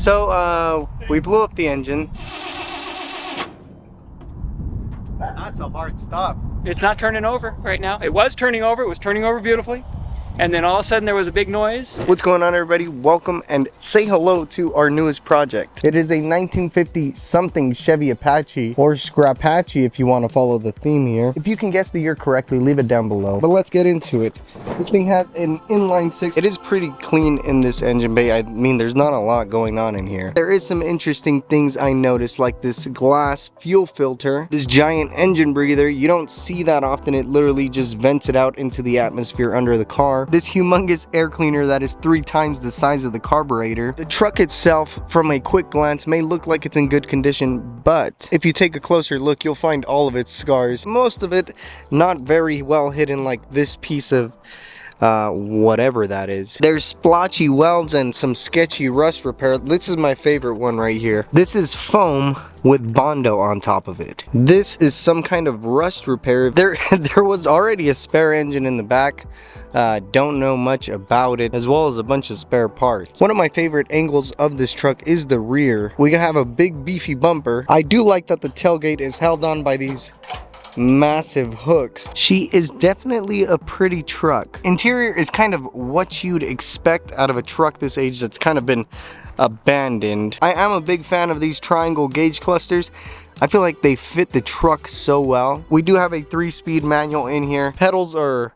So, we blew up the engine. That's a hard stop. It's not turning over right now. It was turning over. It was turning over beautifully. And then all of a sudden there was a big noise. What's going on, everybody? Welcome and say hello to our newest project. It is a 1950 something Chevy Apache, or SCRAPACHE if you want to follow the theme here. If you can guess the year correctly, leave it down below. But let's get into it. This thing has an inline six. It is pretty clean in this engine bay. I mean, there's not a lot going on in here. There is some interesting things I noticed, like this glass fuel filter, this giant engine breather. You don't see that often. It literally just vents it out into the atmosphere under the car. This humongous air cleaner that is 3 times the size of the carburetor. The truck itself, from a quick glance, may look like it's in good condition, but if you take a closer look, you'll find all of its scars. Most of it not very well hidden, like this piece of whatever that is. There's splotchy welds and some sketchy rust repair. This is my favorite one right here. This is foam with Bondo on top of it. This is some kind of rust repair. There was already a spare engine in the back. Don't know much about it, as well as a bunch of spare parts. One of my favorite angles of this truck is the rear. We have a big beefy bumper. I do like that the tailgate is held on by these massive hooks. She is definitely a pretty truck. Interior is kind of what you'd expect out of a truck this age that's kind of been abandoned. I am a big fan of these triangle gauge clusters. I feel like they fit the truck so well. We do have a 3-speed manual in here. Pedals are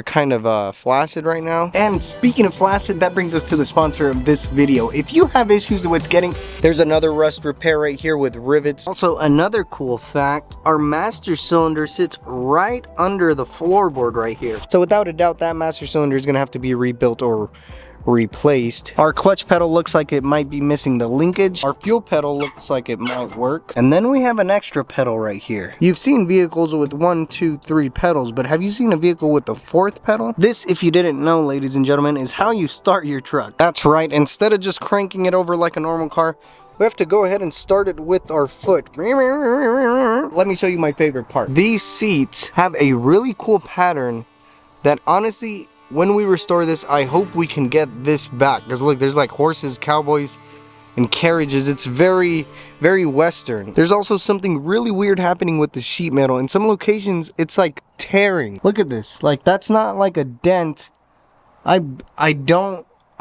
kind of flaccid right now. And speaking of flaccid, that brings us to the sponsor of this video. If you have issues with getting, there's another rust repair right here with rivets. Also, another cool fact, our master cylinder sits right under the floorboard right here. So without a doubt, that master cylinder is gonna have to be rebuilt or replaced. Our clutch pedal looks like it might be missing the linkage. Our fuel pedal looks like it might work. And then we have an extra pedal right here. You've seen vehicles with 1, 2, 3 pedals, but have you seen a vehicle with the 4th pedal? This, if you didn't know, ladies and gentlemen, is how you start your truck. That's right, instead of just cranking it over like a normal car, we have to go ahead and start it with our foot. Let me show you my favorite part. These seats have a really cool pattern that honestly, when we restore this, I hope we can get this back. Because look, there's like horses, cowboys, and carriages. It's very, very Western. There's also something really weird happening with the sheet metal. In some locations, it's like tearing. Look at this. Like, that's not like a dent. I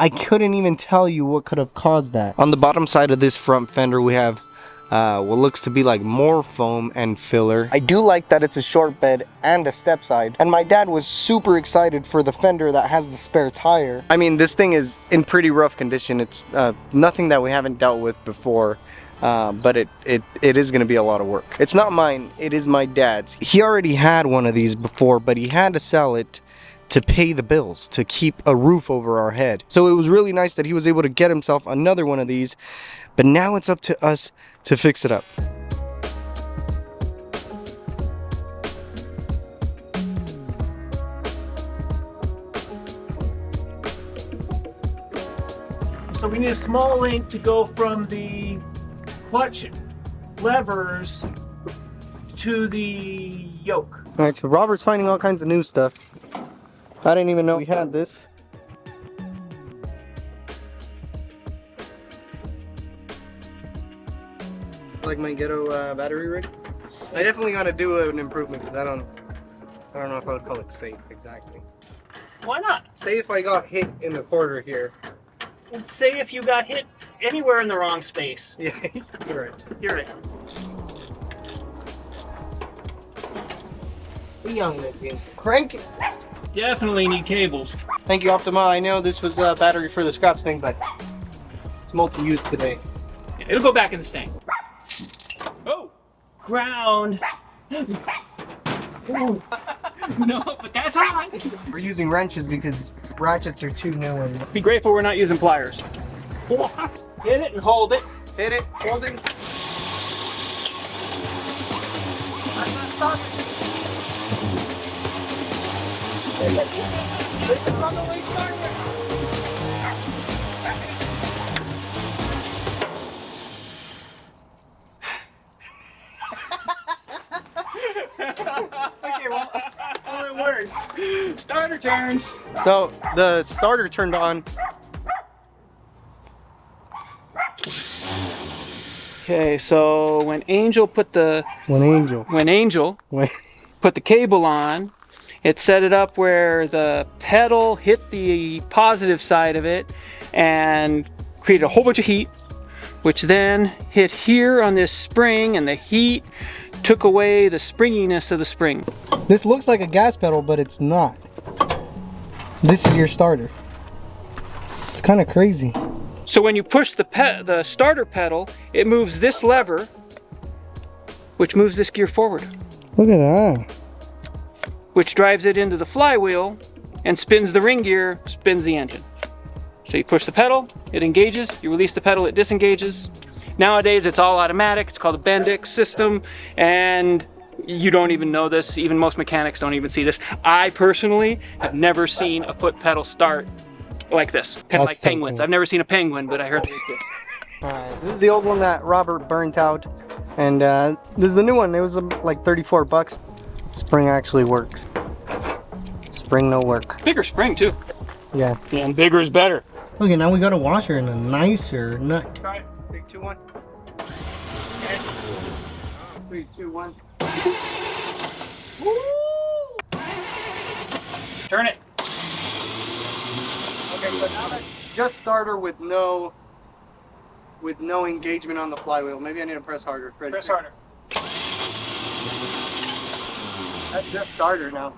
couldn't even tell you what could have caused that. On the bottom side of this front fender, we have what looks to be like more foam and filler. I do like that it's a short bed and a step side, and my dad was super excited for the fender that has the spare tire. I mean, this thing is in pretty rough condition. It's nothing that we haven't dealt with before, but it is going to be a lot of work. It's not mine, it is my dad's. He already had one of these before, but he had to sell it to pay the bills, to keep a roof over our head. So it was really nice that he was able to get himself another one of these, but now it's up to us to fix it up. So we need a small link to go from the clutch levers to the yoke. All right, so Robert's finding all kinds of new stuff. I didn't even know we had this. Like my ghetto battery rig. I definitely gotta do an improvement because I don't know if I would call it safe exactly. Why not? Say if I got hit in the quarter here. Say if you got hit anywhere in the wrong space. Yeah, you're right. You're right. Young Nicky. Crank it. Definitely need cables. Thank you, Optima. I know this was a battery for the scraps thing, but it's multi-use today. Yeah, it'll go back in the stank. Oh, ground. Ooh. No, but that's on. We're using wrenches because ratchets are too new. And be grateful we're not using pliers. Hit it and hold it. Hit it, hold it. I'm not stopping. It's on the way started. Okay, well, it worked. Starter turns. So the starter turned on. Okay, so when Angel put the put the cable on, it set it up where the pedal hit the positive side of it and created a whole bunch of heat, which then hit here on this spring, and the heat took away the springiness of the spring. This looks like a gas pedal, but it's not. This is your starter. It's kind of crazy. So when you push the starter pedal, it moves this lever, which moves this gear forward. Look at that. Which drives it into the flywheel and spins the ring gear, spins the engine. So you push the pedal, it engages, you release the pedal, it disengages. Nowadays it's all automatic, it's called a Bendix system, and you don't even know this, even most mechanics don't even see this. I personally have never seen a foot pedal start like this, kind of like penguins. I've never seen a penguin, but I heard they do. Alright, this is the old one that Robert burnt out, and this is the new one. It was like 34 bucks. Spring actually works. Spring no work. Bigger spring too. Yeah. And bigger is better. Okay, now we got a washer and a nicer nut. Try it. 3, 2, 1. Okay. 3, 2, 1. Turn it. Okay, but now that's just starter with no engagement on the flywheel. Maybe I need to press harder. Ready? Press harder. That's just starter now.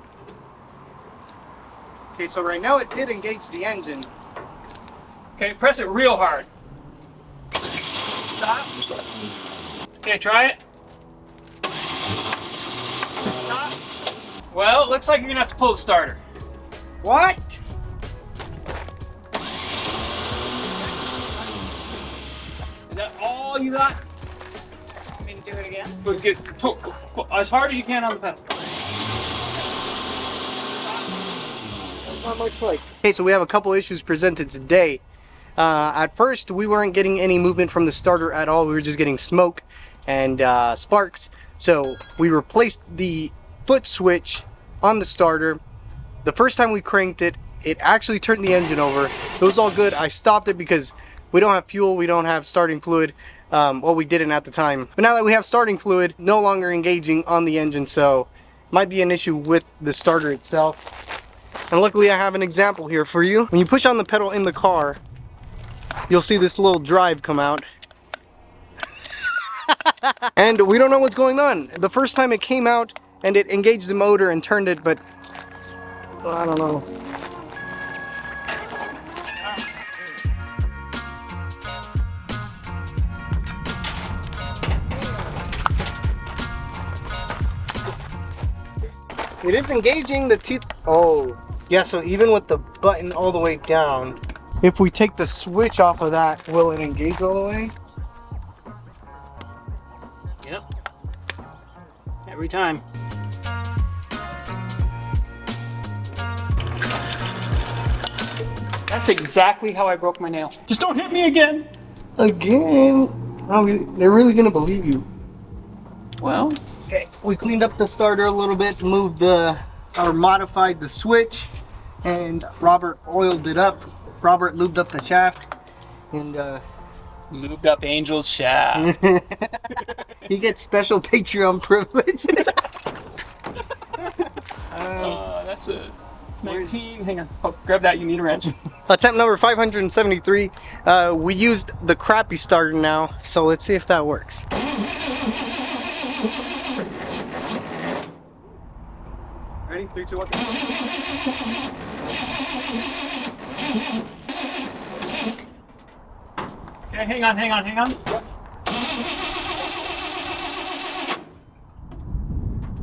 Okay, so right now it did engage the engine. Okay, press it real hard. Stop. Okay, try it. Stop. Well, it looks like you're gonna have to pull the starter. What? Is that all you got? Want me to do it again? Pull as hard as you can on the pedal. Not much like. Okay, so we have a couple issues presented today. At first, we weren't getting any movement from the starter at all. We were just getting smoke and sparks. So we replaced the foot switch on the starter. The first time we cranked it, it actually turned the engine over. It was all good. I stopped it because we don't have fuel, we don't have starting fluid. Well, we didn't at the time. But now that we have starting fluid, no longer engaging on the engine, so might be an issue with the starter itself. And luckily I have an example here for you. When you push on the pedal in the car, you'll see this little drive come out. And we don't know what's going on. The first time it came out and it engaged the motor and turned it, but I don't know. It is engaging the teeth. Oh, yeah, so even with the button all the way down, if we take the switch off of that, will it engage all the way? Yep. Every time. That's exactly how I broke my nail. Just don't hit me again. Again? Oh, they're really gonna believe you. Well, okay, we cleaned up the starter a little bit, moved or modified the switch, and Robert oiled it up. Robert lubed up the shaft, and lubed up Angel's shaft. he gets special Patreon privileges. That's a 19. Hang on. Oh, grab that. You need a wrench. Attempt number 573. We used the crappy starter now, so let's see if that works. Ready? 3, 2, 1. Okay, hang on.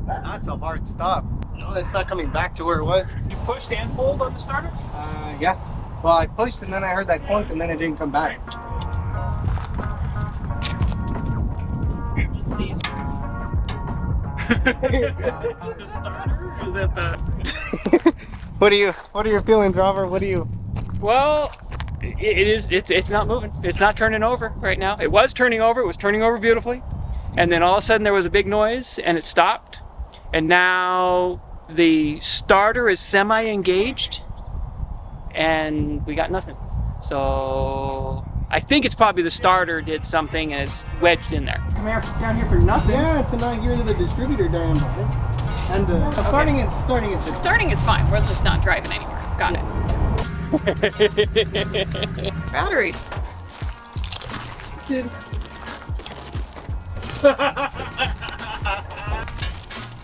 That's a hard stop. No, that's not coming back to where it was. You pushed and pulled on the starter? Yeah. Well, I pushed and then I heard that clunk and then it didn't come back. Okay, let's see. Is it the starter or is it the... What are your feelings, Robert? Well, it's not moving. It's not turning over right now. It was turning over beautifully. And then all of a sudden there was a big noise and it stopped. And now the starter is semi-engaged and we got nothing. So I think it's probably the starter did something and it's wedged in there. Come here, down here for nothing. Yeah, to not hear the distributor down. And starting it. Starting is fine. We're just not driving anywhere. Got it. Battery.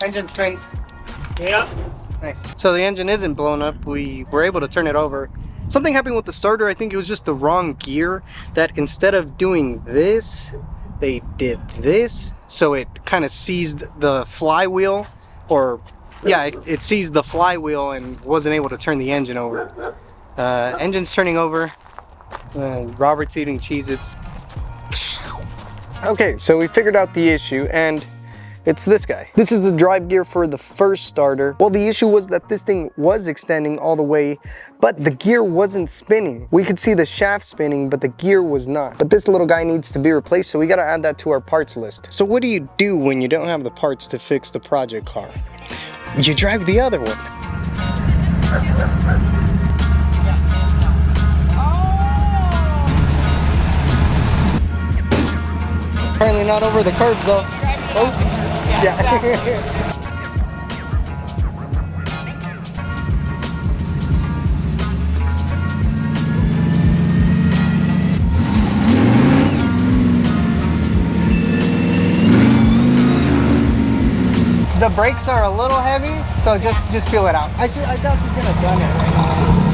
Engine strings. Yeah. Nice. So the engine isn't blown up. We were able to turn it over. Something happened with the starter. I think it was just the wrong gear, that instead of doing this, they did this. So it kind of seized the flywheel, or yeah, it seized the flywheel and wasn't able to turn the engine over. Engine's turning over. Robert's eating Cheez-Its. Okay, so we figured out the issue, and it's this guy. This is the drive gear for the first starter. Well, the issue was that this thing was extending all the way, but the gear wasn't spinning. We could see the shaft spinning, but the gear was not. But this little guy needs to be replaced, so we gotta add that to our parts list. So what do you do when you don't have the parts to fix the project car? You drive the other one. Apparently not over the curbs though. Oh, yeah. The brakes are a little heavy, so just feel it out. I thought she's gonna done it right now.